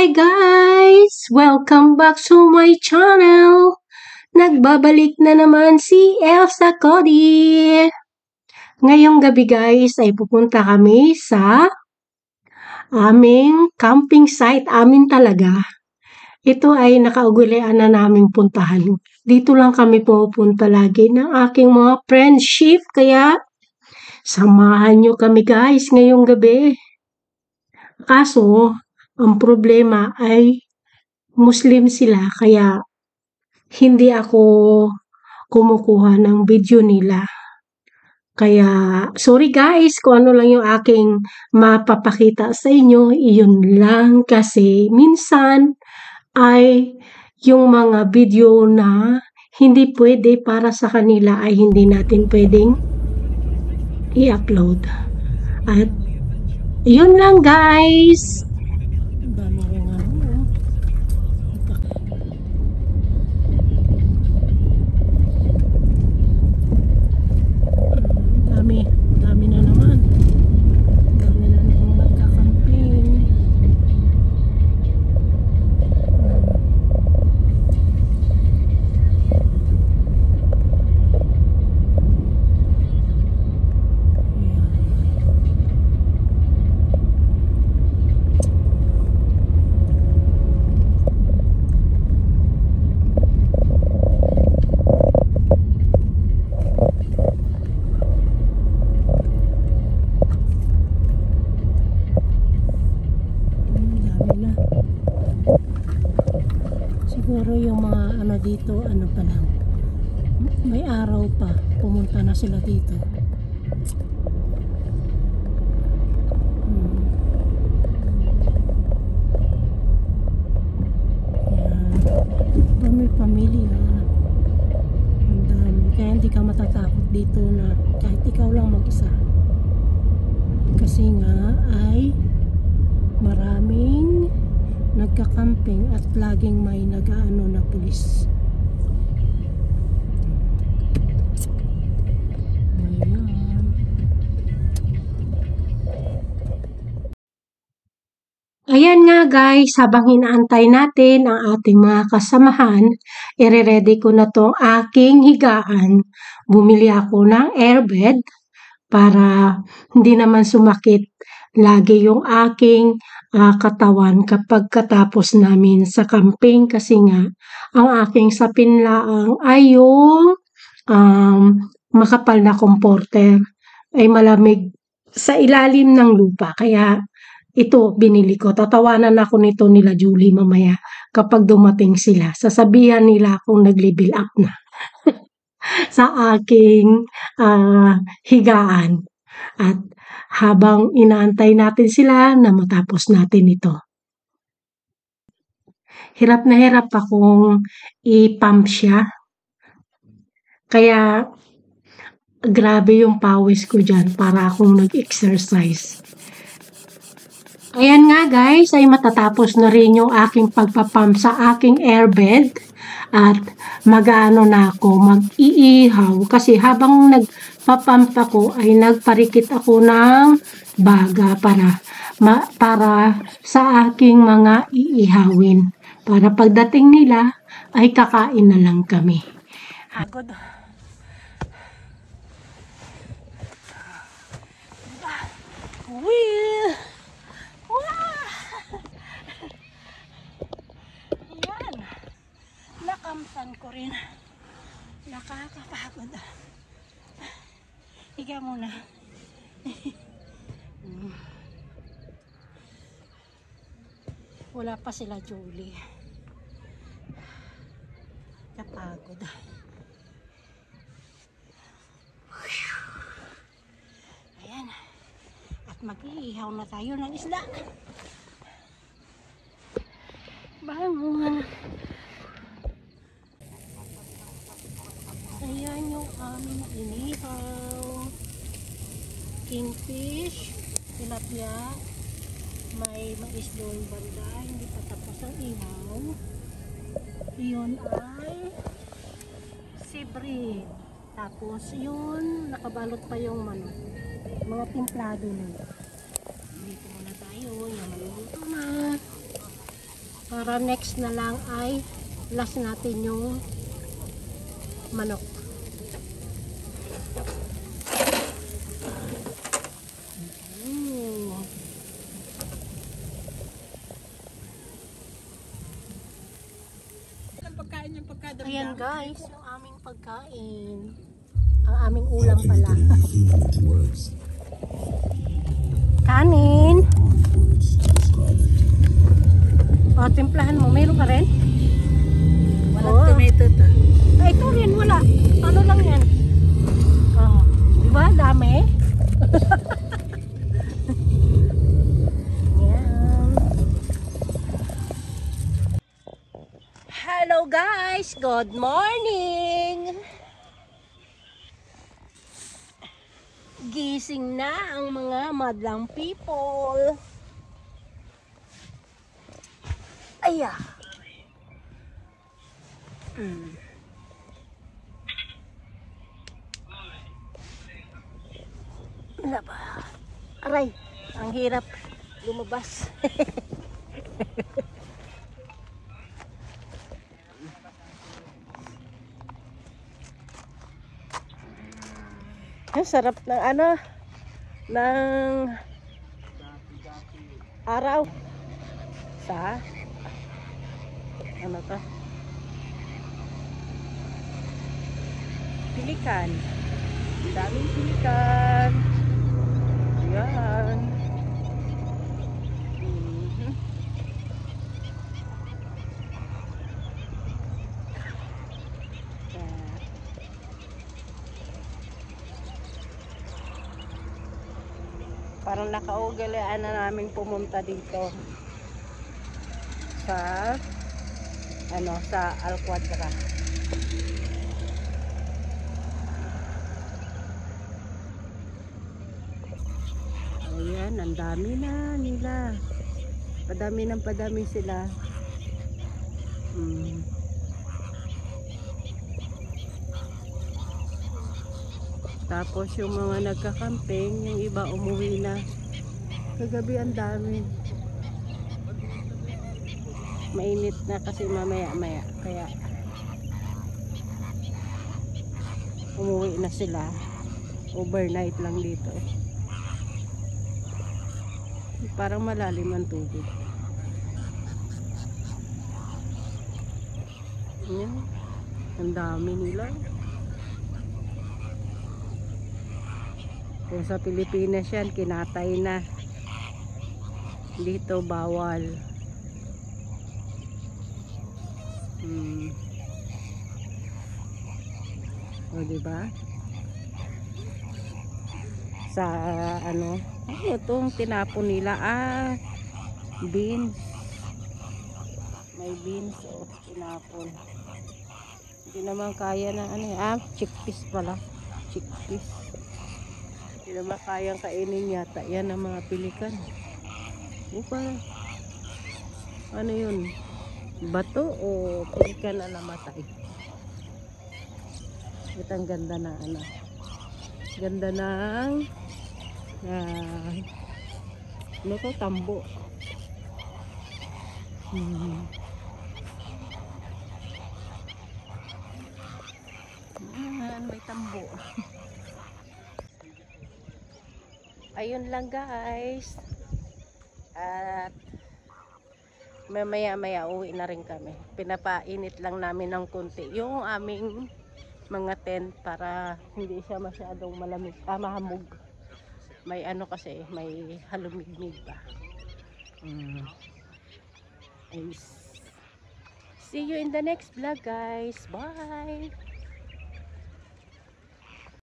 Hi guys! Welcome back to my channel! Nagbabalik na naman si Elsa Cody! Ngayong gabi guys ay pupunta kami sa aming camping site, amin talaga. Ito ay nakaugulian na naming puntahan. Dito lang kami pupunta lagi ng aking mga friendship, kaya samahan nyo kami guys ngayong gabi. Kaso, ang problema ay Muslim sila, kaya hindi ako kumukuha ng video nila. Kaya, sorry guys kung ano lang yung aking mapapakita sa inyo, iyon lang kasi minsan ay yung mga video na hindi pwede para sa kanila ay hindi natin pwedeng i-upload. At yun lang guys. Dami na naman. Dami na naman magkakamping. Siguro yung mga ano dito, ano pa lang, may araw pa, pumunta na sila dito. Dami pamilya, ang dami, kaya hindi ka matatakot dito na kahit ikaw lang mag-isa, kasi nga ay maraming nagka-camping at laging may nag-aano na pulis. Ayan nga guys, habang inaantay natin ang ating mga kasamahan, ire-ready ko na tong aking higaan. Bumili ako ng airbed para hindi naman sumakit lagi yung aking katawan kapag katapos namin sa camping, kasi nga ang aking sapinlaang ay yung makapal na comforter ay malamig sa ilalim ng lupa, kaya ito binili ko. Tatawanan ako nito nila Julie mamaya kapag dumating sila. Sasabihan nila akong nag-level up na sa aking higaan. At habang inaantay natin sila na matapos natin ito, hirap na hirap akong i-pump siya. Kaya grabe yung pawis ko dyan para akong nag-exercise. Ayan nga guys, ay matatapos na rin yung aking pagpapump sa aking airbed. At mag-ano na ako, mag-iihaw. Kasi habang nagpapump ako, ay nagparikit ako ng baga para sa aking mga iihawin. Para pagdating nila, ay kakain na lang kami. Hagod. Wheel! Ayan. Nakamtan ko rin. Nakakapagod. Higa muna. Wala pa sila Julie. Kapagod. Ayan. At mag-iihaw na tayo ng isda. Bangon. Ayan yung aming inihaw. Kingfish, tilapia, may mais doon banda, hindi pa tapos ang ihaw. Yun ay sibri. Tapos yun, nakabalot pa yung manok. Mga timplado na. Dito muna tayo, yung maluluto na. Para next na lang ay last natin yung manok. Ayan guys, yung aming pagkain. Ang aming ulam pala. Kanin. O, timplahan mo. Mayroon ka rin? Walang tomato to. Ay, ito rin. Wala. Ano lang yan? Oh, diba? Dami. Yan. Hello guys! Good morning! Gising na ang mga madlang people. Aya. Ano ba? Aray, ang hirap lumabas. Ang sarap ng ano, ng araw sa ano to? Pilikan. Ang daming pilikan. Yan. Parang nakaugalian na namin pumunta dito sa ano, sa Al-Quadra. Ayan, ang dami na nila. Padami ng padami sila. Tapos yung mga nagkakamping, yung iba umuwi na. Kagabi ang dami. Mainit na kasi mamaya-maya. Kaya umuwi na sila. Overnight lang dito. Parang malalim ang tubig. Ayan. Ang dami nila. Kung sa Pilipinas yan, kinatay na. Dito bawal. O diba? Sa ano, itong tinapon nila, beans. May beans o tinapon. Hindi naman kaya na ano, chickpeas pala. Chickpeas. Hindi naman kayang kainin yata. Yan ang mga pilikan. Parang ano yun? Bato o pilikan na namatay? Ito ang ganda na ano. Ganda ng ano to, tambo. May tambo. Ayun lang guys. At mamaya-maya uwi na rin kami. Pinapainit lang namin ng konti yung aming mga tent para hindi siya masyadong malamig, mahamog. May ano kasi, may halumigmig pa. See you in the next vlog guys. Bye!